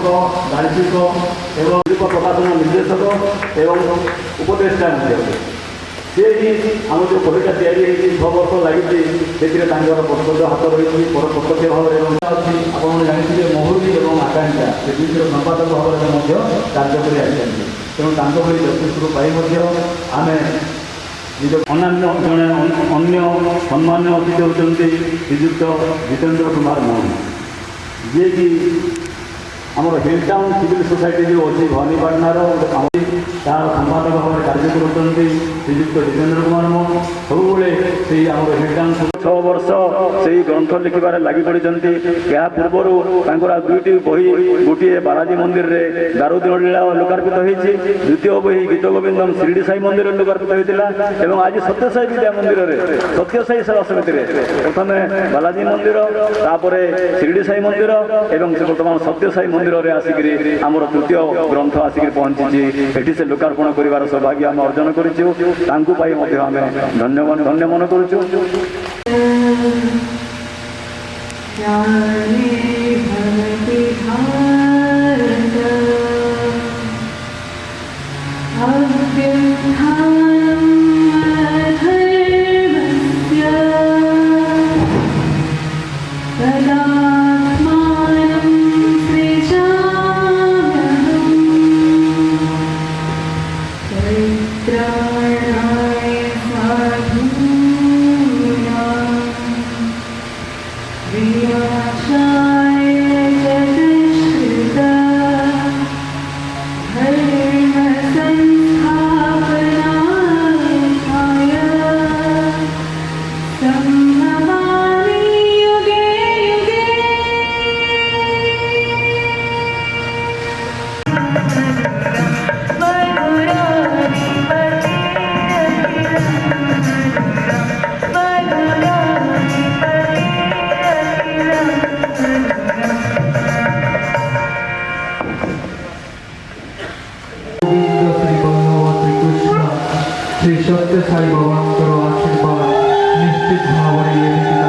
संस्थापक गाणितिक एवं प्रकाशन निर्देशक एवं उपदेष्टा सी आम जो कविता तैयारी 6 वर्ष लगी से प्रत्यक्ष हाथ रही प्रत्यक्ष भाव में अच्छी आप जानते महुरी और आकांक्षा से दुईटर संपादक भाव में कार्य कर तेणु भली व्यक्तित्व पाई आम निज अन्य जड़े अन्य सम्मान्य अतिथि होती श्रीजुक्त जितेन्द्र कुमार मोहन जी कि आमर हिल टाउन सिविल सोसाइटी जो अच्छी भवानीपाटनार तार संपादक भाव में कार्य कर श्रीजुक्त जितेन्द्र कुमार मोहन सब से आम हिल टाउन 6 वर्ष से ग्रंथ लिखार लगी पड़ी या पूर्वर दुईटी बही गोटे बालाजी मंदिर में दारुदिन लीला लोकार्पित होती द्वितीय बही गीत गोविंदम शिरडी साई मंदिर में लोकार्पित होता है आज सत्यसाई विद्या मंदिर में सत्यसाई सेवा समिति प्रथम बालाजी मंदिर तापर शिरडी साई मंदिर एवं बर्तमान सत्यसाई मंदिर में आसिक आमर तृतीय ग्रंथ आसिक पहुंची एटी से लोकार्पण कर सौभाग्य आम अर्जन करूँ धन्य मन करूँ। श्री सत्य साई भगवान आशीर्वाद निश्चित भाव में